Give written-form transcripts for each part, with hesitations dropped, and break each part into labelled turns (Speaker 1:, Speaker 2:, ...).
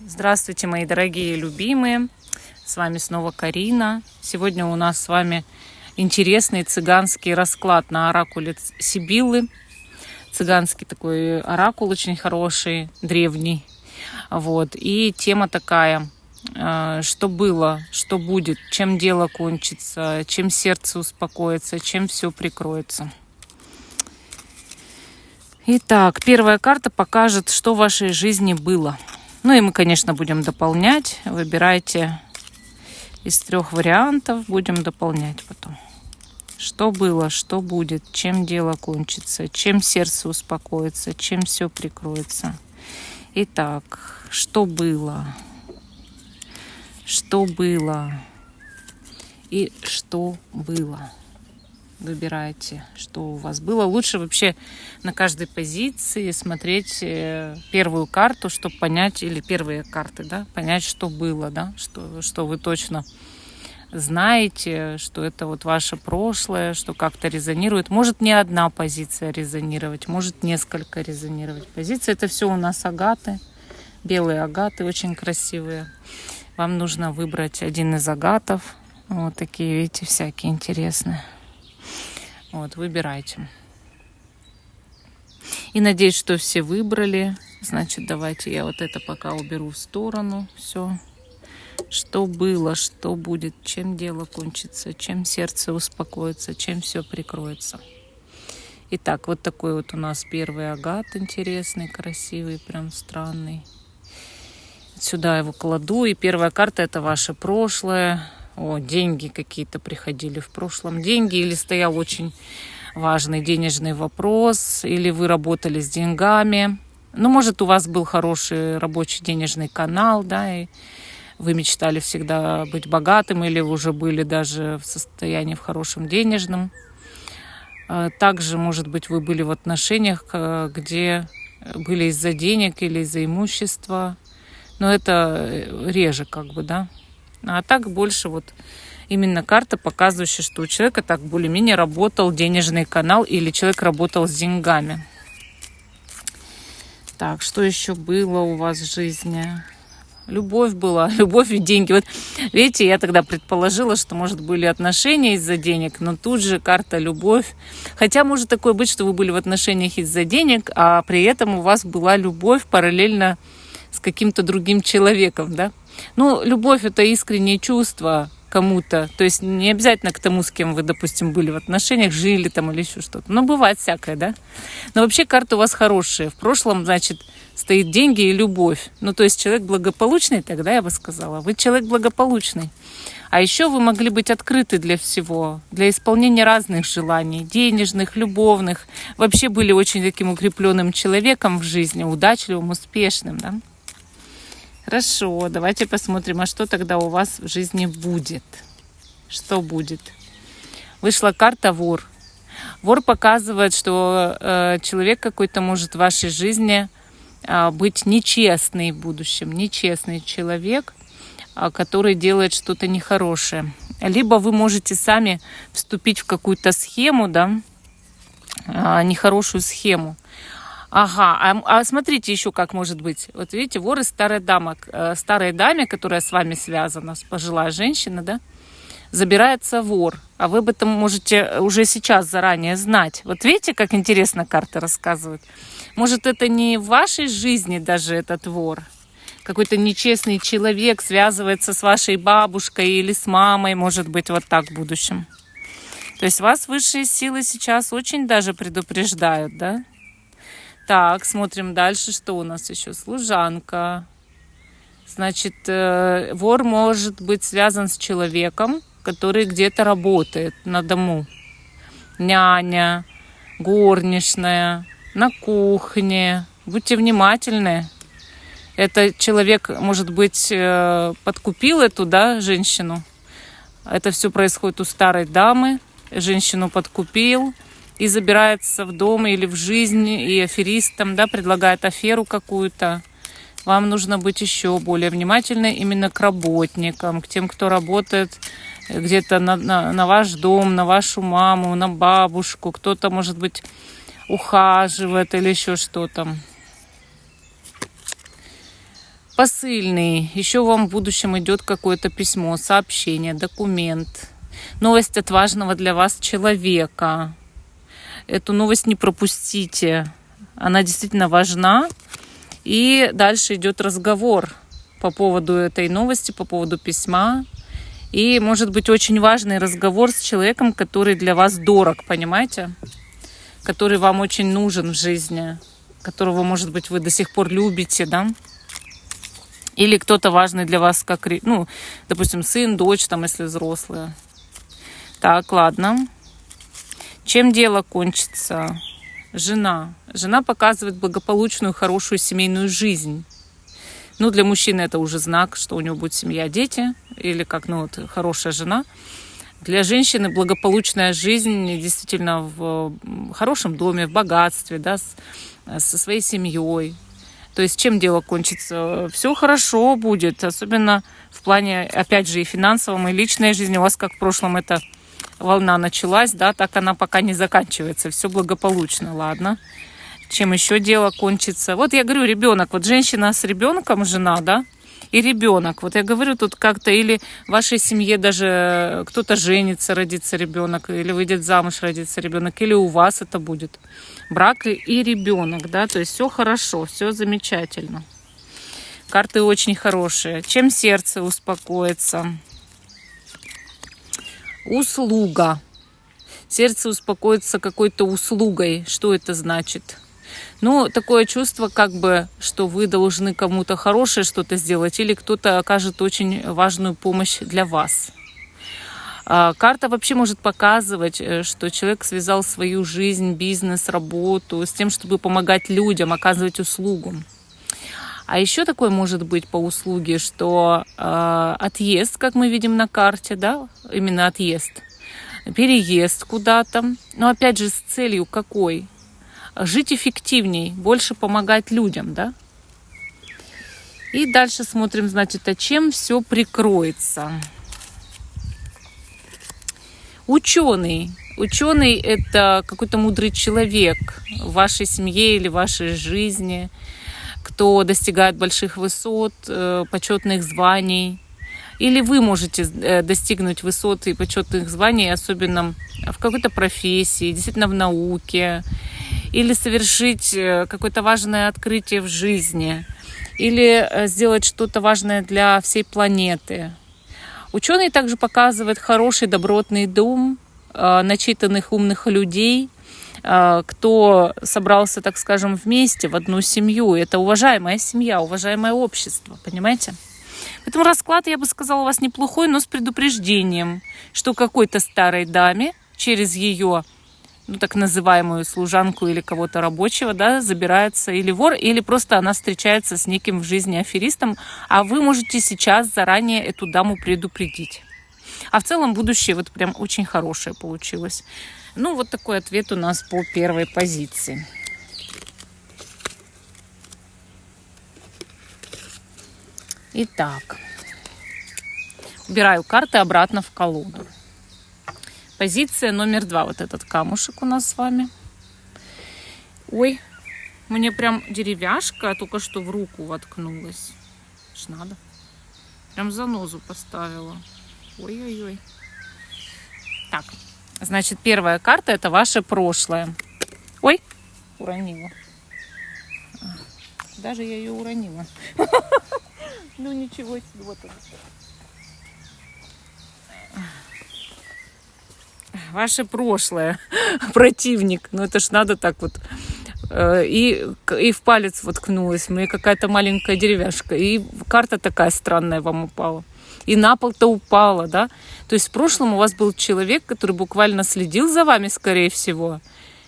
Speaker 1: Здравствуйте, мои дорогие любимые! С вами снова Карина. Сегодня у нас с вами интересный цыганский расклад на оракуле Сибиллы. Цыганский такой оракул, очень хороший, древний. Вот. И тема такая: что было, что будет, чем дело кончится, чем сердце успокоится, чем все прикроется. Итак, первая карта покажет, что в вашей жизни было. Ну и мы, конечно, будем дополнять. Выбирайте из 3 вариантов, будем дополнять потом. Что было, что будет, чем дело кончится, чем сердце успокоится, чем все прикроется. Итак, что было и что было. Выбирайте, что у вас было. Лучше вообще на каждой позиции смотреть первую карту, чтобы понять, или первые карты, да, понять, что было, да, что вы точно знаете, что это вот ваше прошлое, что как-то резонирует. Может не одна позиция резонировать, может несколько резонировать позиций. Это все у нас агаты, белые агаты, очень красивые. Вам нужно выбрать один из агатов. Вот такие, видите, всякие интересные. Вот, выбирайте. И надеюсь, что все выбрали. Значит, давайте я вот это пока уберу в сторону. Все. Что было, что будет, чем дело кончится, чем сердце успокоится, чем все прикроется. Итак, вот такой вот у нас первый агат интересный, красивый, прям странный. Сюда его кладу. И первая карта — это ваше прошлое. О, деньги какие-то приходили в прошлом. Деньги, или стоял очень важный денежный вопрос, или вы работали с деньгами. Ну, может, у вас был хороший рабочий денежный канал, да, и вы мечтали всегда быть богатым, или уже были даже в состоянии в хорошем денежном. Также, может быть, вы были в отношениях, где были из-за денег или из-за имущества. Но это реже, как бы, да. А так больше вот именно карта, показывающая, что у человека так более-менее работал денежный канал, или человек работал с деньгами. Так, что еще было у вас в жизни? Любовь была, любовь и деньги. Вот видите, я тогда предположила, что, может, были отношения из-за денег, но тут же карта любовь. Хотя может такое быть, что вы были в отношениях из-за денег, а при этом у вас была любовь параллельно с каким-то другим человеком, да? Ну, любовь — это искреннее чувство кому-то. То есть не обязательно к тому, с кем вы, допустим, были в отношениях, жили там или еще что-то. Но бывает всякое, да? Но вообще карты у вас хорошие. В прошлом, значит, стоит деньги и любовь. Ну, то есть человек благополучный, тогда я бы сказала. Вы человек благополучный. А еще вы могли быть открыты для всего, для исполнения разных желаний, денежных, любовных. Вообще были очень таким укрепленным человеком в жизни, удачливым, успешным, да? Хорошо, давайте посмотрим, а что тогда у вас в жизни будет. Что будет? Вышла карта вор. Вор показывает, что человек какой-то может в вашей жизни быть нечестный в будущем, нечестный человек, который делает что-то нехорошее. Либо вы можете сами вступить в какую-то схему, да, нехорошую схему. Ага, а смотрите еще как может быть. Вот видите, вор и старая дама. Старой даме, которая с вами связана, пожилая женщина, да, забирается вор. А вы об этом можете уже сейчас заранее знать. Вот видите, как интересно карты рассказывают. Может, это не в вашей жизни даже этот вор. Какой-то нечестный человек связывается с вашей бабушкой или с мамой, может быть, вот так в будущем. То есть вас высшие силы сейчас очень даже предупреждают, да? Так, смотрим дальше, что у нас еще. Служанка. Значит, вор может быть связан с человеком, который где-то работает на дому. Няня, горничная, на кухне. Будьте внимательны. Этот человек, может быть, подкупил эту, да, женщину. Это все происходит у старой дамы. Женщину подкупил и забирается в дом или в жизнь, и аферистам, да, предлагает аферу какую-то. Вам нужно быть еще более внимательны именно к работникам, к тем, кто работает где-то на ваш дом, на вашу маму, на бабушку. Кто-то, может быть, ухаживает или еще что-то. Посыльный. Еще вам в будущем идет какое-то письмо, сообщение, документ. Новость от важного для вас человека. Эту новость не пропустите. Она действительно важна. И дальше идет разговор по поводу этой новости, по поводу письма. И может быть очень важный разговор с человеком, который для вас дорог, понимаете? Который вам очень нужен в жизни. Которого, может быть, вы до сих пор любите, да? Или кто-то важный для вас, как, ну, допустим, сын, дочь, там, если взрослые. Так, ладно. Чем дело кончится? Жена. Жена показывает благополучную, хорошую семейную жизнь. Ну, для мужчины это уже знак, что у него будет семья, дети. Или как, ну, вот, хорошая жена. Для женщины благополучная жизнь действительно в хорошем доме, в богатстве, да, со своей семьей. То есть чем дело кончится? Все хорошо будет, особенно в плане, опять же, и финансовом, и личной жизни. У вас как в прошлом эта волна началась, да, так она пока не заканчивается. Все благополучно, ладно. Чем еще дело кончится? Вот я говорю, ребенок. Вот женщина с ребенком, жена, да, и ребенок. Вот я говорю, тут как-то или в вашей семье даже кто-то женится, родится ребенок, или выйдет замуж, родится ребенок, или у вас это будет. Брак и ребенок, да, то есть все хорошо, все замечательно. Карты очень хорошие. Чем сердце успокоится? Услуга. Сердце успокоится какой-то услугой. Что это значит? Ну, такое чувство, как бы, что вы должны кому-то хорошее что-то сделать, или кто-то окажет очень важную помощь для вас. Карта вообще может показывать, что человек связал свою жизнь, бизнес, работу с тем, чтобы помогать людям, оказывать услугу. А еще такое может быть по услуге, что отъезд, как мы видим на карте, да, именно отъезд, переезд куда-то, но опять же с целью какой? Жить эффективней, больше помогать людям, да? И дальше смотрим, значит, а чем все прикроется. Ученый. Ученый – это какой-то мудрый человек в вашей семье или в вашей жизни, кто достигает больших высот, почетных званий. Или вы можете достигнуть высот и почетных званий, особенно в какой-то профессии, действительно в науке, или совершить какое-то важное открытие в жизни, или сделать что-то важное для всей планеты. Ученый также показывает хороший добротный дом, начитанных умных людей, кто собрался, так скажем, вместе в одну семью. Это уважаемая семья, уважаемое общество, понимаете? Поэтому расклад, я бы сказала, у вас неплохой, но с предупреждением, что какой-то старой даме через ее, ну, так называемую служанку или кого-то рабочего, да, забирается или вор, или просто она встречается с неким в жизни аферистом, а вы можете сейчас заранее эту даму предупредить. А в целом будущее вот прям очень хорошее получилось. Ну, вот такой ответ у нас по первой позиции. Итак, убираю карты обратно в колоду. Позиция номер 2. Вот этот камушек у нас с вами. Ой, мне прям деревяшка только что в руку воткнулась. Ж надо. Прям занозу поставила. Ой-ой-ой. Так, значит, первая карта – это ваше прошлое. Ой, уронила. Даже я ее уронила. Ну ничего себе, вот она. Ваше прошлое, противник. Ну это ж надо так вот. И в палец воткнулась мне какая-то маленькая деревяшка. И карта такая странная вам упала. И на пол-то упала, да. То есть в прошлом у вас был человек, который буквально следил за вами, скорее всего,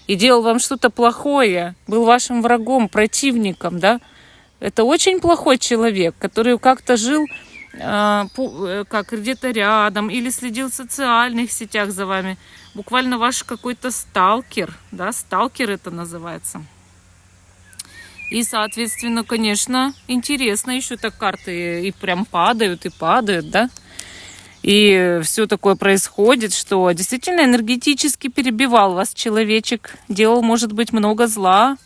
Speaker 1: и делал вам что-то плохое, был вашим врагом, противником, да. Это очень плохой человек, который как-то жил как где-то рядом или следил в социальных сетях за вами. Буквально ваш какой-то сталкер, да, сталкер это называется. И, соответственно, конечно, интересно еще так карты и прям падают, да. И все такое происходит, что действительно энергетически перебивал вас человечек, делал, может быть, много зла,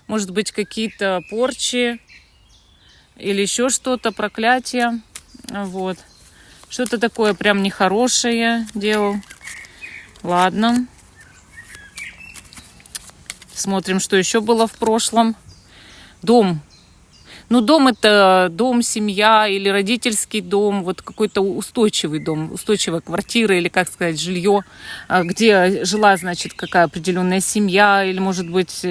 Speaker 1: может быть, какие-то порчи, или еще что-то, проклятие. Вот. Что-то такое прям нехорошее делал. Ладно. Смотрим, что еще было в прошлом. Дом. Ну, дом это дом, семья или родительский дом, вот какой-то устойчивый дом, устойчивая квартира или, как сказать, жилье, где жила, значит, какая определенная семья или, может быть,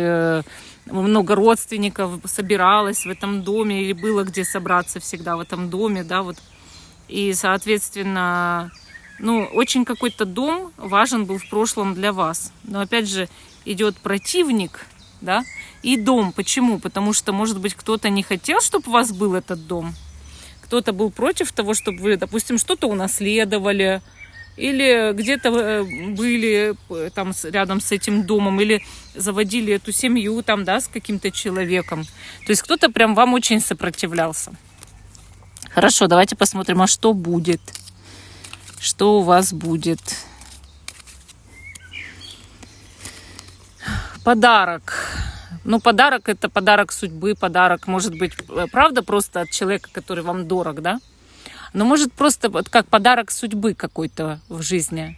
Speaker 1: много родственников собиралось в этом доме или было где собраться всегда в этом доме, да, вот. И, соответственно, ну, очень какой-то дом важен был в прошлом для вас. Но, опять же, идет противник, да, и дом. Почему? Потому что, может быть, кто-то не хотел, чтобы у вас был этот дом. Кто-то был против того, чтобы вы, допустим, что-то унаследовали, или где-то были там рядом с этим домом, или заводили эту семью там, да, с каким-то человеком. То есть кто-то прям вам очень сопротивлялся. Хорошо, давайте посмотрим, а что будет? Что у вас будет? Подарок. Ну, подарок – это подарок судьбы, подарок, может быть, правда, просто от человека, который вам дорог, да? Но может просто вот как подарок судьбы какой-то в жизни.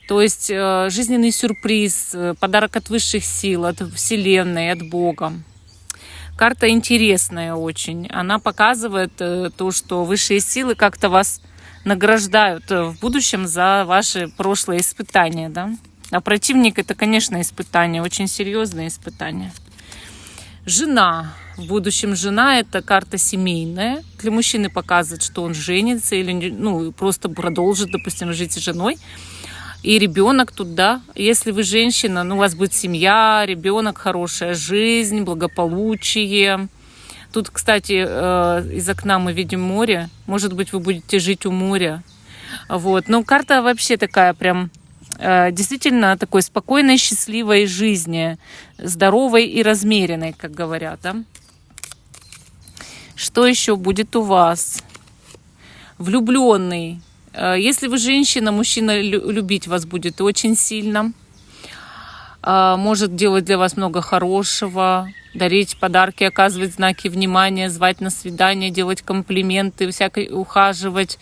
Speaker 1: То есть жизненный сюрприз, подарок от высших сил, от Вселенной, от Бога. Карта интересная очень. Она показывает то, что высшие силы как-то вас награждают в будущем за ваши прошлые испытания, да? А противник это, конечно, испытание, очень серьезное испытание. Жена. В будущем жена это карта семейная. Для мужчины показывает, что он женится или ну, просто продолжит, допустим, жить с женой. И ребенок тут, да. Если вы женщина, ну, у вас будет семья, ребенок, хорошая жизнь, благополучие. Тут, кстати, из окна мы видим море. Может быть, вы будете жить у моря. Вот. Но карта вообще такая прям действительно такой спокойной, счастливой жизни, здоровой и размеренной, как говорят, да? Что еще будет у вас? Влюбленный. Если вы женщина, мужчина любить вас будет очень сильно. Может делать для вас много хорошего, дарить подарки, оказывать знаки внимания, звать на свидание, делать комплименты, всякое ухаживать,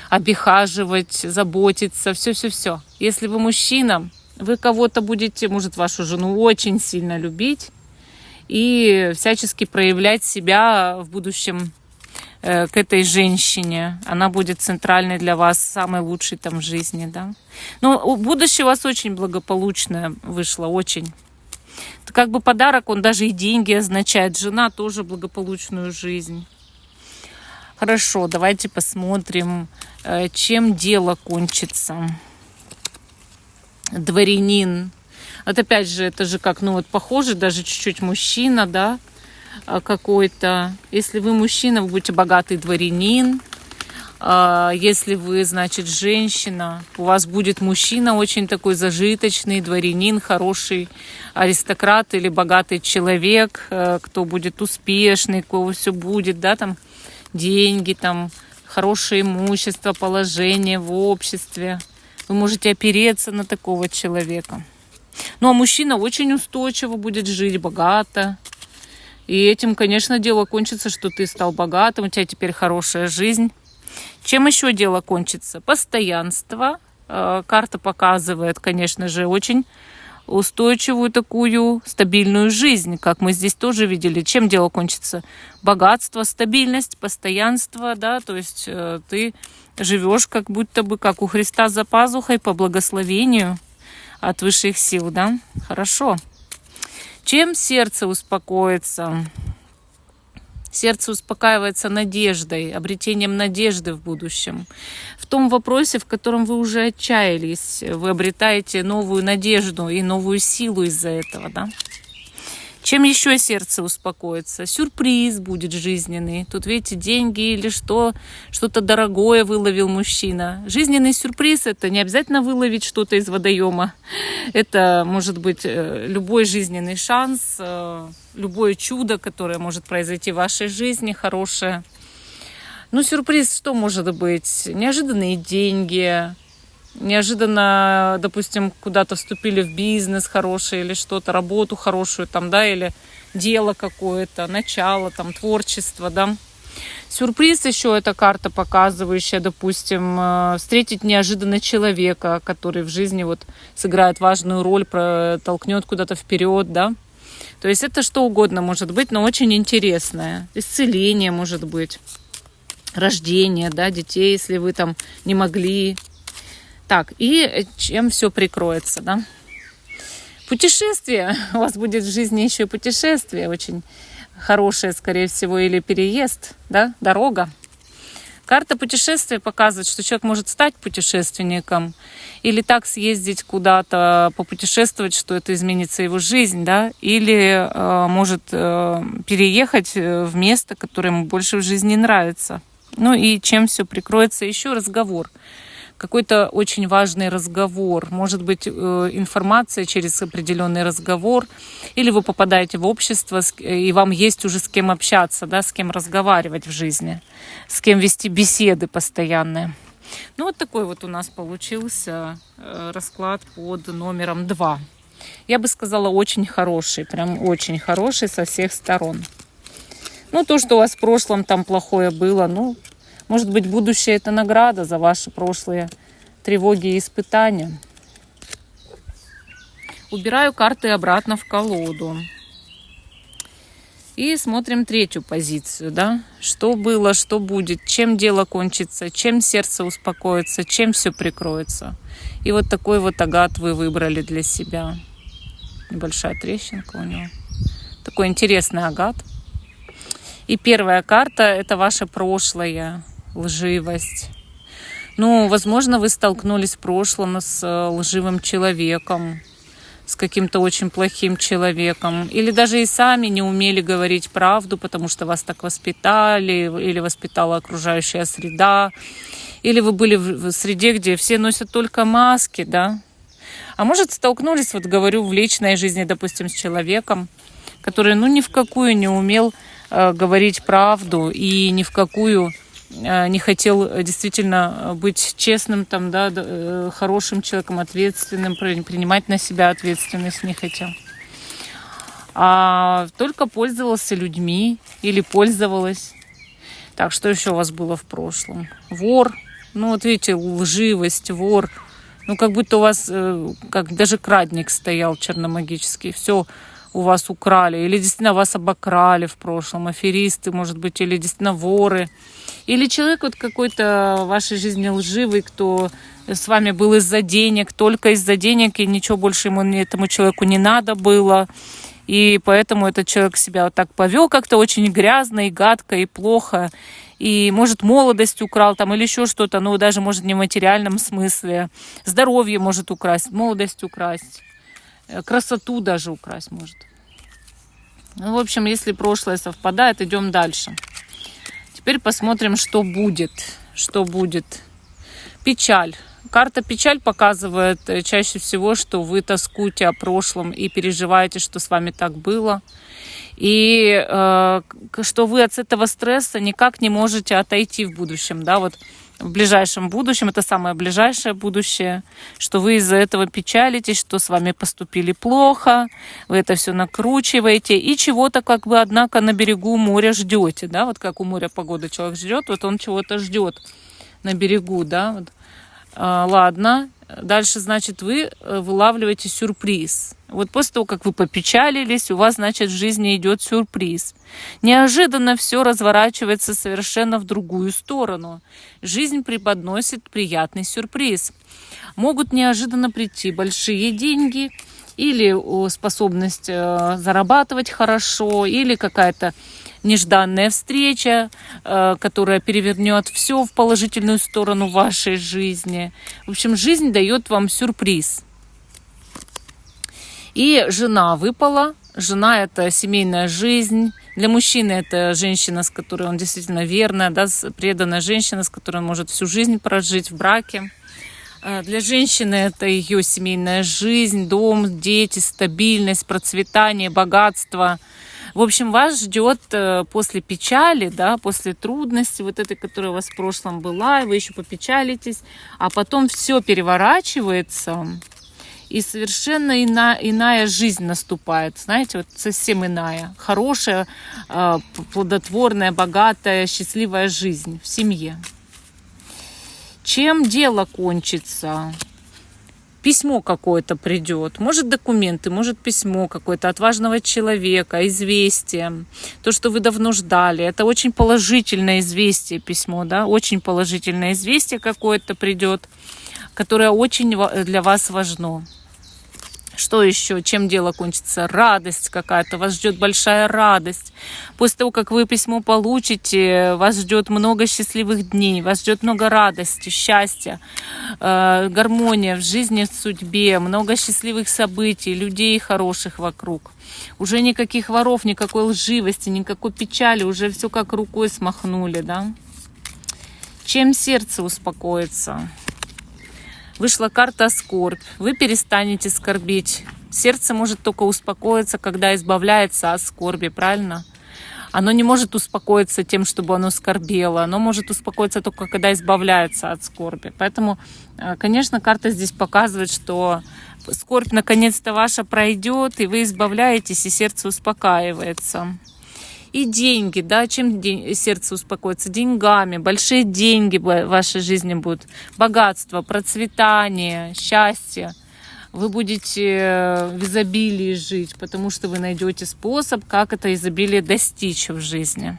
Speaker 1: обихаживать, заботиться, все-все-все. Если вы мужчина, вы кого-то будете, может, вашу жену очень сильно любить и всячески проявлять себя в будущем к этой женщине. Она будет центральной для вас, самой лучшей там в жизни, да. Но будущее у вас очень благополучное вышло, очень. Это как бы подарок, он даже и деньги означает. Жена тоже благополучную жизнь. Хорошо, давайте посмотрим, чем дело кончится. Дворянин. Вот опять же, это же как, ну вот похоже, даже чуть-чуть мужчина, да, какой-то. Если вы мужчина, вы будете богатый дворянин. Если вы, значит, женщина, у вас будет мужчина очень такой зажиточный, дворянин, хороший аристократ или богатый человек, кто будет успешный, у кого все будет, да, там, деньги, там, хорошее имущество, положение в обществе. Вы можете опереться на такого человека. Ну, а мужчина очень устойчиво будет жить, богато. И этим, конечно, дело кончится, что ты стал богатым, у тебя теперь хорошая жизнь. Чем еще дело кончится? Постоянство. Карта показывает, конечно же, очень устойчивую такую стабильную жизнь, как мы здесь тоже видели. Чем дело кончится? Богатство, стабильность, постоянство, да, то есть ты живешь как будто бы как у Христа за пазухой по благословению от высших сил, да? Хорошо. Чем сердце успокоится? Сердце успокаивается надеждой, обретением надежды в будущем. В том вопросе, в котором вы уже отчаялись, вы обретаете новую надежду и новую силу из-за этого, да? Чем еще сердце успокоится? Сюрприз будет жизненный. Тут, видите, деньги или что-то дорогое выловил мужчина. Жизненный сюрприз – это не обязательно выловить что-то из водоема. Это может быть любой жизненный шанс, любое чудо, которое может произойти в вашей жизни, хорошее. Ну, сюрприз что может быть? Неожиданные деньги, неожиданно, допустим, куда-то вступили в бизнес хороший или что-то, работу хорошую там, да, или дело какое-то, начало там, творчество, да. Сюрприз еще эта карта, показывающая, допустим, встретить неожиданно человека, который в жизни вот сыграет важную роль, протолкнет куда-то вперед, да. То есть это что угодно может быть, но очень интересное. Исцеление может быть, рождение, да, детей, если вы там не могли. Так, и чем все прикроется, да. Путешествие. У вас будет в жизни еще и путешествие очень хорошее, скорее всего, или переезд, да, дорога. Карта путешествия показывает, что человек может стать путешественником или так съездить куда-то, попутешествовать, что это изменится его жизнь, да, или может переехать в место, которое ему больше в жизни нравится. Ну и чем все прикроется? Еще разговор. Какой-то очень важный разговор. Может быть, информация через определенный разговор. Или вы попадаете в общество, и вам есть уже с кем общаться, да, с кем разговаривать в жизни, с кем вести беседы постоянные. Ну, вот такой вот у нас получился расклад под номером 2. Я бы сказала, очень хороший, прям очень хороший со всех сторон. Ну, то, что у вас в прошлом там плохое было, ну, может быть, будущее – это награда за ваши прошлые тревоги и испытания. Убираю карты обратно в колоду. И смотрим третью позицию, да. Что было, что будет, чем дело кончится, чем сердце успокоится, чем все прикроется. И вот такой вот агат вы выбрали для себя. Небольшая трещинка у него. Такой интересный агат. И первая карта – это ваше прошлое. Лживость. Ну, возможно, вы столкнулись в прошлом с лживым человеком, с каким-то очень плохим человеком. Или даже и сами не умели говорить правду, потому что вас так воспитали, или воспитала окружающая среда. Или вы были в среде, где все носят только маски, да. А может, столкнулись, вот говорю, в личной жизни, допустим, с человеком, который, ну, ни в какую не умел говорить правду и ни в какую не хотел действительно быть честным, там, да, хорошим человеком, ответственным, принимать на себя ответственность не хотел. А только пользовался людьми или пользовалась. Так, что еще у вас было в прошлом? Вор. Ну, вот видите, лживость, вор. Ну, как будто у вас, как даже крадник стоял черномагический. Все у вас украли. Или действительно вас обокрали в прошлом. Аферисты, может быть, или действительно воры. Или человек вот какой-то в вашей жизни лживый, кто с вами был из-за денег, только из-за денег, и ничего больше этому человеку не надо было. И поэтому этот человек себя вот так повел как-то очень грязно и гадко и плохо. И, может, молодость украл там или еще что-то, но даже, может, не в материальном смысле. Здоровье может украсть, молодость украсть, красоту даже украсть может. Ну, в общем, если прошлое совпадает, идем дальше. Теперь посмотрим, что будет. Что будет? Печаль. Карта печаль показывает чаще всего, что вы тоскуете о прошлом и переживаете, что с вами так было. И что вы от этого стресса никак не можете отойти в будущем. Да? Вот в ближайшем будущем, это самое ближайшее будущее, что вы из-за этого печалитесь, что с вами поступили плохо, вы это все накручиваете и чего-то как бы, однако, на берегу моря ждете, да, вот как у моря погода человек ждет, вот он чего-то ждет на берегу, да, вот. Ладно, дальше, значит, вы вылавливаете сюрприз. Вот после того, как вы попечалились, у вас, значит, в жизни идет сюрприз. Неожиданно все разворачивается совершенно в другую сторону. Жизнь преподносит приятный сюрприз. Могут неожиданно прийти большие деньги, или способность зарабатывать хорошо, или какая-то нежданная встреча, которая перевернет все в положительную сторону вашей жизни. В общем, жизнь дает вам сюрприз. И жена выпала. Жена – это семейная жизнь. Для мужчины это женщина, с которой он действительно верная, да, преданная женщина, с которой он может всю жизнь прожить в браке. Для женщины это ее семейная жизнь, дом, дети, стабильность, процветание, богатство. В общем, вас ждет после печали, да, после трудности, вот этой, которая у вас в прошлом была, и вы еще попечалитесь, а потом все переворачивается, и совершенно иная жизнь наступает. Знаете, вот совсем иная. Хорошая, плодотворная, богатая, счастливая жизнь в семье. Чем дело кончится? Письмо какое-то придет, может документы, может письмо какое-то от важного человека, известие, то, что вы давно ждали. Это очень положительное известие, письмо, да, очень положительное известие какое-то придет, которое очень для вас важно. Что еще? Чем дело кончится? Радость какая-то. Вас ждет большая радость. После того, как вы письмо получите, вас ждет много счастливых дней, вас ждет много радости, счастья, гармония в жизни, в судьбе, много счастливых событий, людей хороших вокруг. Уже никаких воров, никакой лживости, никакой печали, уже все как рукой смахнули, да? Чем сердце успокоится? Вышла карта скорбь. Вы перестанете скорбить. Сердце может только успокоиться, когда избавляется от скорби, правильно? Оно не может успокоиться тем, чтобы оно скорбело. Оно может успокоиться только, когда избавляется от скорби. Поэтому, конечно, карта здесь показывает, что скорбь наконец-то ваша пройдет, и вы избавляетесь, и сердце успокаивается. И деньги, да, чем сердце успокоится? Деньгами, большие деньги в вашей жизни будут, богатство, процветание, счастье. Вы будете в изобилии жить, потому что вы найдете способ, как это изобилие достичь в жизни.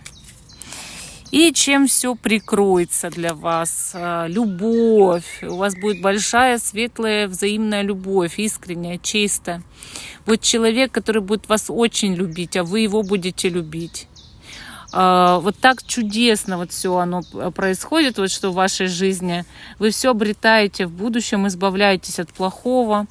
Speaker 1: И чем все прикроется для вас? Любовь. У вас будет большая, светлая, взаимная любовь, искренняя, чистая. Будет человек, который будет вас очень любить, а вы его будете любить. Вот так чудесно вот все оно происходит, вот что в вашей жизни. Вы все обретаете в будущем, избавляетесь от плохого.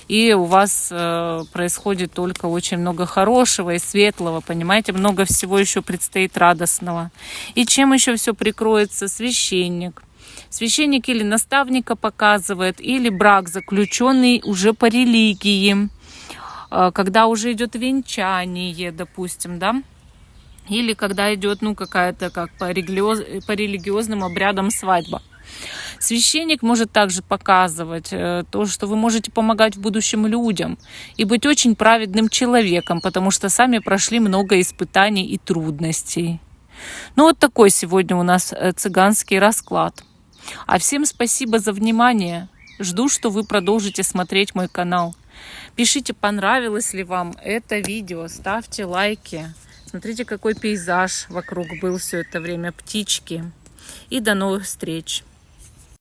Speaker 1: И у вас происходит только очень много хорошего и светлого, понимаете? Много всего еще предстоит радостного. И чем еще все прикроется? Священник. Священник или наставника показывает, или брак, заключенный уже по религии, когда уже идет венчание, допустим, да? Или когда идет, какая-то как по религиозным обрядам свадьба. Священник может также показывать то, что вы можете помогать в будущем людям и быть очень праведным человеком, потому что сами прошли много испытаний и трудностей. Вот такой сегодня у нас цыганский расклад. А всем спасибо за внимание. Жду, что вы продолжите смотреть мой канал. Пишите, понравилось ли вам это видео, ставьте лайки. Смотрите, какой пейзаж вокруг был все это время, птички. И до новых встреч!